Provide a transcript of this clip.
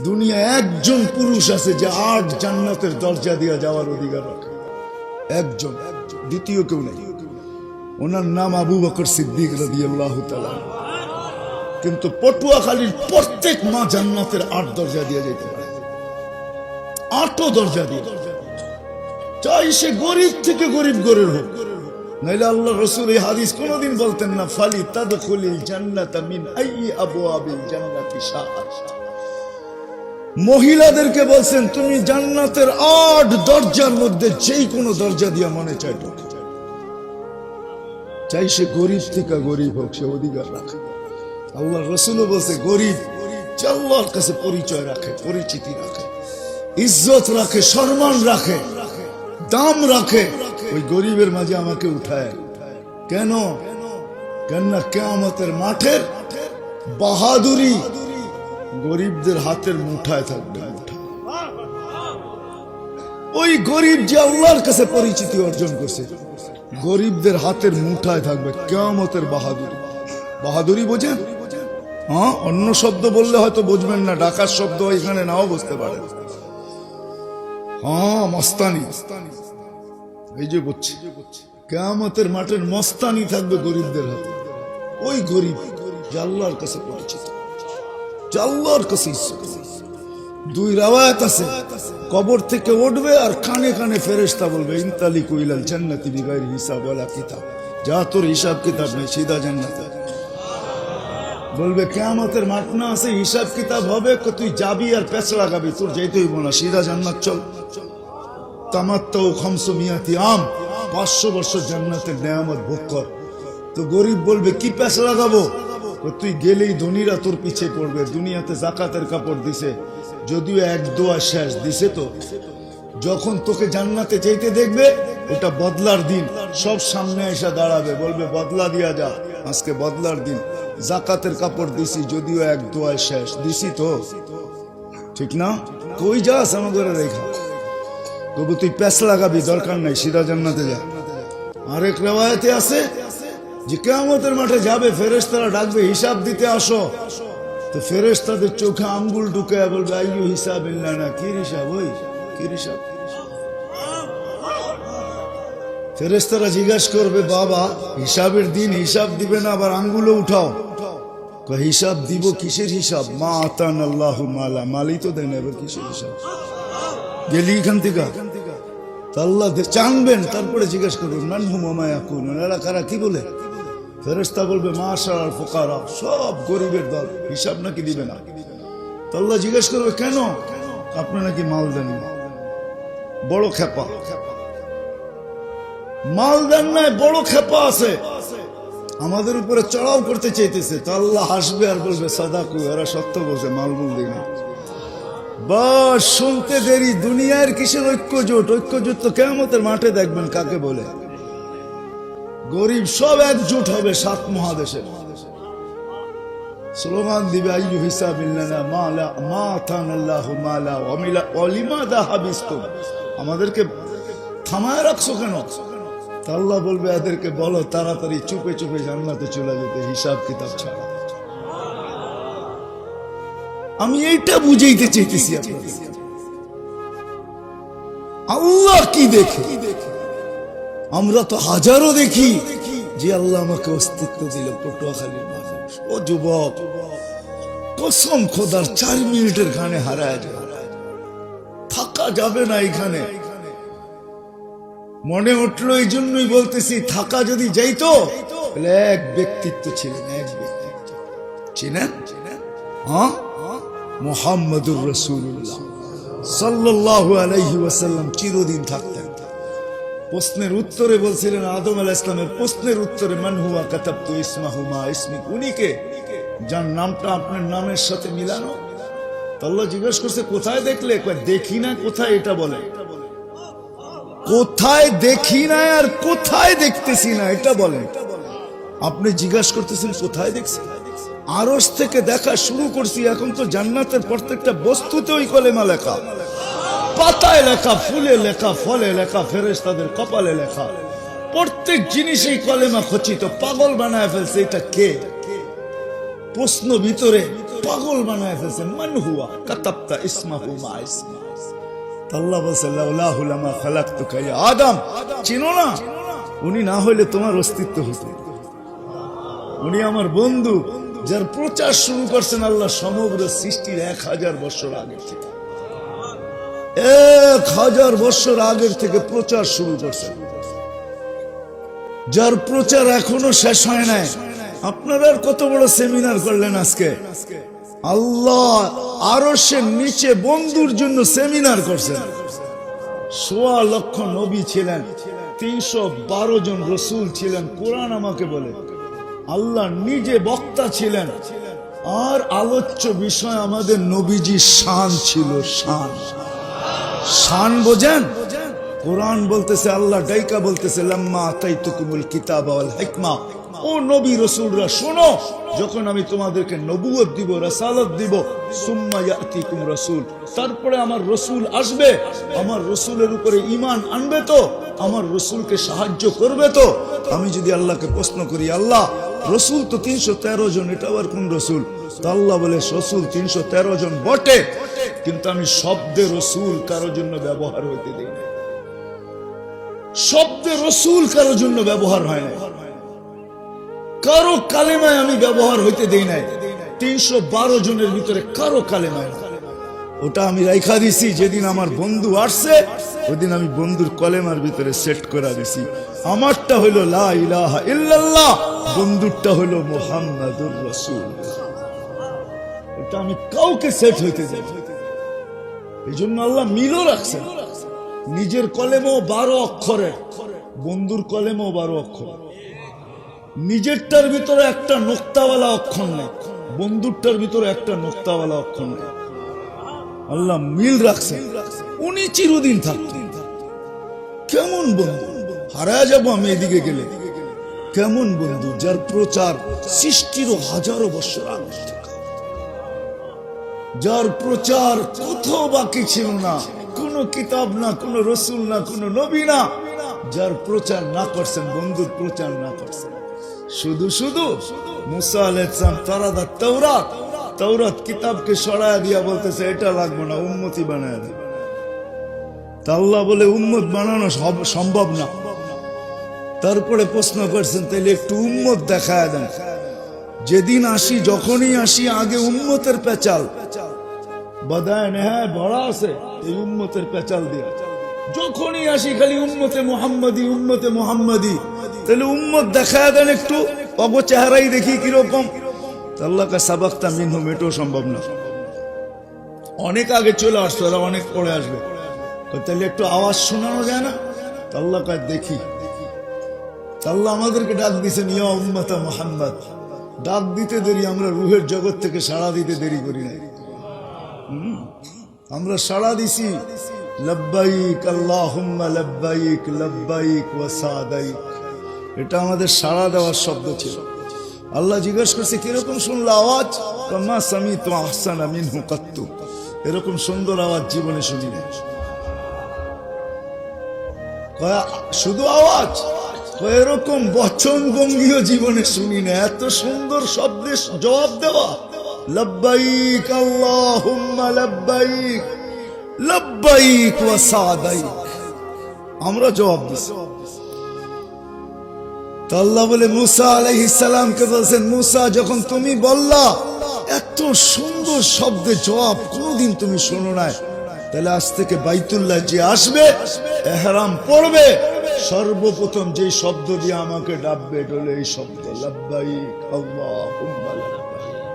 দুনিয়া একজন পুরুষ আছে যে 8 জান্নাতের দরজা দিয়ে যাওয়ার অধিকার রাখে, একজন, দ্বিতীয় কেউ নেই। ওনার নাম আবু বকর সিদ্দিক রাদিয়াল্লাহু তাআলা। কিন্তু পটুয়াখালীর প্রত্যেক মা জান্নাতের 8 দরজা দিয়ে যেতে পারে, 8 দরজা দিয়ে, চাই সে গরিব থেকে গরিব ঘরের হোক। নাইলে আল্লাহ রাসূল এই হাদিস কোনদিন বলতেন না, ফালি তাদখুলিল জান্নাতা মিন আইয়ি আবওয়াবিল জান্নাতি শাআত। মহিলাদেরকে বলছেন তুমি জান্নাতের 8 দরজার মধ্যে যেই কোনো দরজা দিয়া মনে চাই ঢোকো, চাই সে গরিব থেকে গরিব হোক, সে অধিকার রাখে। আল্লাহ রাসূলও বলছে গরিব যে আল্লাহর কাছে পরিচয় রাখে, পরিচিতি রাখে, ইজ্জত রাখে, সম্মান রাখে, দাম রাখে, ওই গরিবের মাঝে আমাকে উঠায়। কেন? কেননা কিয়ামতের মাঠের বাহাদুরি গরিবদের হাতের মুঠায় থাকবে। ওই গরিব যে আল্লাহর কাছে পরিচিতি অর্জন করছে, গরিবদের হাতের মুঠায় থাকবে কিয়ামতের বাহাদুরি। বাহাদুরি বোঝেন? হ্যাঁ, অন্য শব্দ বললে হয়তো বুঝবেন না, ঢাকার শব্দ এখানে নাও বুঝতে পারেন। হ্যাঁ, মস্তানি, এই যে বুঝছি, কিয়ামতের মাঠের মস্তানি থাকবে গরিবদের হাতে। ওই গরিব যে আল্লাহর কাছে পরিচিত, আল্লাহর কাছে। 2 রাওয়ায়াত আছে, কবর থেকে উঠবে আর কানে কানে ফেরেশতা বলবে ইনতালিকু ইলাল জান্নাতি বিগাইরি হিসাব ওয়ালা কিতাব, যা তোর হিসাব কিতাব নেই, সিধা জান্নাতে। বলবে কিয়ামতের মাঠ না আছে, হিসাব কিতাব হবে, তুই যাবি আর পেছ লাগাবি, তোর যাইতে হইব না, সিধা জান্নাত চল। তামাত্তাউ 500 আম, 500 বছর জান্নাতের নেয়ামত ভোগ কর। তো গরিব বলবে কি পেছ লাগাবো? তুই গেলেই ধনীরা তোর পিছে পড়বে। দুনিয়াতে যাকাতের কাপড় দিছে, যদিও 1 দোয়া শেষ দিছে, তো যখন তোকে জান্নাতে যেতে দেখবে ওটা বদলার দিন, সব সামনে এসে দাঁড়াবে, বলবে বদলা দিয়া যা, আজকে বদলার দিন। যাকাতের কাপড় দিছি, যদিও 1 দোয়া শেষ দিছি, তো ঠিক না? কই যাস আমাদের রেখা? তবু তুই পেছ লাগাবি, দরকার নাই, সিধা জান্নাতে যা। আরেক রিওয়ায়াতে আছে যে কিয়ামতের মাঠে যাবে, ফেরেশতারা ডাকবে হিসাব দিতে আসো। তো ফেরেশতাদের চোখে আঙ্গুল ঢুকায় বলবে আইয়ু হিসাবিল্লাহ, না কি হিসাব, ওই কি হিসাব? ফেরেশতারা জিজ্ঞাসা করবে বাবা হিসাবের দিন হিসাব দিবে না, আবার আঙ্গুলও উঠাও। হিসাব দিব, কিসের হিসাব? মা আতান আল্লাহু মালা, মালি তো দেন, এবার কিসের হিসাব? গেলি এখান থেকে আল্লাহ জানবেন, তারপরে জিজ্ঞাসা করবেন মান হুম ওয়া মা ইয়াকুলুন, এরা কারা, কি বলে? ফেরেশতা বলবে মাশাআল ফুকারা, সব গরিবের দল, হিসাব নাকি দিবে না। তো আল্লাহ জিজ্ঞেস করবে কেন? আপনি নাকি মাল দেন না, বড় খেপা, মাল দেন নাই, বড় খেপা আছে, আমাদের উপরে চড়াও করতে চাইতেছে। তো আল্লাহ হাসবে আর বলবে সাদাকু, এরা সত্য বলছে, মাল বল দেয়নি। বাস শুনতে দেরি, দুনিয়ার কিসের ঐক্যজোট? ঐক্যজোট তো কিয়ামতের মাঠে দেখবেন কাকে বলে। গরিব সব একজোট হবে 7 মহাদেশে, স্লোগান দিবে আইয়ু হিসাবিল্লানা মালা মা আতানাল্লাহু মালা ওয়া লিমাযা হাবিসতুম, আমাদেরকে থামায় রাখছো কেন? তা আল্লাহ বলবে এদেরকে বলো তাড়াতাড়ি চুপে চুপে জান্নাতে চলে যেতে, হিসাব কিতাব ছাড়া। আমি এইটা বুঝাইতে চাইতেছি আপনাদের, আল্লাহ কি দেখে? আমরা তো হাজারো দেখি যে আল্লাহ আমাকে অস্তিত্ব দিল পটুয়াখালীর মানুষ। ও যুবক, কসম খোদার 4 মিনিটের গানে হারায় যায়, থাকা যাবে না এখানে। মনে উঠলো, এই জন্যই বলতেছি, থাকা যদি যাইতো তাহলে এক ব্যক্তিত্ব ছিলেন, এক ব্যক্তিত্ব ছিলেন, হ্যাঁ, মুহাম্মদুর রাসূলুল্লাহ সাল্লাল্লাহু আলাইহি ওয়াসাল্লাম চিরদিন থাকতেন। প্রশ্নের উত্তরে বলছিলেন, আদম আলাইহিস সালামের প্রশ্নের উত্তরে মান হুয়া কাতাবতু ইসমাহু মা ইসমিক, উনি কে যার নামটা আপনার নামের সাথে মিলানো। তো আল্লাহ জিজ্ঞেস করছে কোথায় দেখলে? দেখি না, কোথায় এটা বলে, কোথায় দেখি না আর কোথায় দেখতেছি না এটা বলেন। আপনি জিজ্ঞাসা করতেছেন কোথায় দেখছি? আরশ থেকে দেখা শুরু করছি, এখন তো জান্নাতের প্রত্যেকটা বস্তুতে ওই কলেমা লেখা, পাতায় লেখা, ফুলে লেখা, ফলে লেখা, ফেরেশতাদের কপালে লেখা, প্রত্যেক জিনিসেই কলেমা খচিত। পাগল বানায় ফেলছে, এটা কে? প্রশ্ন ভিতরে, পাগল বানায় ফেলছেন। মান হুয়া কাতাবতা ইসমাহু মা ইসমা। আল্লাহ বলছে লাউলাহু লামা খালাকতুকা ইয়া আদম, চিনো না? উনি না হইলে তোমার অস্তিত্ব হতো। উনি আমার বন্ধু, যার প্রচার শুরু করছেন আল্লাহ সমগ্র সৃষ্টির 1000 বছর আগে থেকে। 1000 বছর আগের থেকে প্রচার শুরু করছেন, যার প্রচার এখনো শেষ হয় নাই। আপনারা আর কত বড় সেমিনার করলেন আজকে? আল্লাহ আরশের নিচে বন্ধুর জন্য সেমিনার করছেন। 1.25 লক্ষ নবী ছিলেন, 312 জন রসুল ছিলেন। কোরআন আমাকে বলে আল্লাহ নিজে বক্তা ছিলেন, আর আলোচ্য বিষয় আমাদের নবীজির শান ছিল। শান, শান বোঝেন? কোরআন বলতেছে, আল্লাহ ডাইকা বলতেছে লাম্মা আতাইতুকুমুল কিতাবা ওয়াল হিকমা, ও নবী রাসূলরা শোনো, যখন আমি তোমাদেরকে নবুয়ত দিব, রাসালাত দিব, সুম্মা ইয়াতিকুম রাসূল, তারপরে আমার রাসূল আসবে, আমার রাসূলের উপরে ঈমান আনবে তো, আমার রাসূলকে সাহায্য করবে তো। আমি যদি আল্লাহকে প্রশ্ন করি, আল্লাহ রাসূল তো 313 জন, এটা আবার কোন রাসূল? তো আল্লাহ বলে রাসূল 313 জন বটে, কিন্তু আমি শব্দে রাসূল কারোর জন্য ব্যবহার হইতে দেই না। শব্দে রাসূল কারোর জন্য ব্যবহার হয় না, কারো কালেমায় আমি ব্যবহার হইতে দেই নাই। 312 জনের ভিতরে কারো কালেমায় না। ওটা আমি রাইখা দিছি, যেদিন আমার বন্ধু আসছে ওইদিন আমি বন্ধুর কলেমার ভিতরে সেট করে দিছি। আমারটা হইল লা ইলাহা ইল্লাল্লাহ, বন্ধুরটা হইল মুহাম্মাদুর রাসূল। এটা আমি কাউকে সেট হইতে দেই। এই জন্য আল্লাহ মিলও রাখছেন। নিজের কলেমাও 12 অক্ষরের, বন্ধুর কলেমাও 12 অক্ষর। নিজেরটার ভিতরে একটা নোক্তাওয়ালা অক্ষর নেই, বন্ধুরটার ভিতরে একটা নোক্তাওয়ালা অক্ষর নেই। আল্লাহ মিল রাখছেন। উনি চিরদিন থাকতেন। কেমন বন্ধু? হারায় যাব আমি এদিকে গেলে। কেমন বন্ধু? যার প্রচার সৃষ্টির 1000 বছর আগে থেকে, যার প্রচার কোথাও বাকি ছিল না, কোন কিতাব না, কোন রসুল না, কোন নবী না, যার প্রচার না করছেন, বন্ধুর প্রচার না করছেন। শুধু শুধু মুসা আলাইহিস সালাম তারাদা তাওরাত, তাওরাত কিতাবকে সরায়া দিয়া বলতেছে এটা লাগবে না, উম্মতি বানায় দেয়। তা আল্লাহ বলে উম্মত বানানো সম্ভব না। তারপরে প্রশ্ন করছেন, তাহলে একটু উম্মত দেখায় দেন। যেদিন আসি, যখনই আসি, আগে উম্মতের পেচাল বাদায় নেহায় ভরা আছে এই উম্মতের পেচাল দিয়া। যখনই আসি খালি উম্মতে মুহাম্মাদি, উম্মতে মুহাম্মাদি। তাহলে উম্মত দেখায় দেন একটু, অগ চেহারাই দেখি কিরকম। আল্লাহ কা সাবাক্তা মিনহুম, এটাও সম্ভব না। অনেক আগে চলে আসতো, ওরা অনেক পরে আসবে। তাহলে একটু আওয়াজ শোনানো যায় না? আল্লাহ কা দেখি। আল্লাহ আমাদেরকে ডাক দিছেন, ইয়া উম্মতা মুহাম্মদ। ডাক দিতে দেরি, আমরা রুহের জগৎ থেকে সাড়া দিতে দেরি করি নাই। আমরা সাড়া দিছি, লব্বাইক আল্লাহুম্মা লব্বাইক, লব্বাইক ওয়া সাদাইক। এটা আমাদের সাড়া দেওয়ার শব্দ ছিল। আল্লাহ জিজ্ঞেস করছে, কিরকম শুনলো আওয়াজ? মা সামিতু আহসানা মিনহু কাত্তু, এরকম সুন্দর আওয়াজ জীবনে শুনি না। শুধু আওয়াজ, এরকম বচন ভঙ্গিও জীবনে শুনি না। এত সুন্দর শব্দে জবাব দেওয়া, লব্বাইক আল্লাহুম্মা লব্বাইক, লব্বাইক ওয়া সাদাইক। আমরা জবাব দিছি। তো আল্লাহ বলে মুসা আলাইহিস সালামকে বলছেন, মুসা যখন তুমি বললা এত সুন্দর শব্দে জবাব কোনদিন তুমি শোনো নাই, তাহলে আজ থেকে বাইতুল্লাহ যে আসবে, ইহরাম পড়বে, সর্বপ্রথম যে শব্দ দিয়ে আমাকে ডাকবে এটা হলো এই শব্দ, লব্বাইক আল্লাহুম্মা লব্বাইক।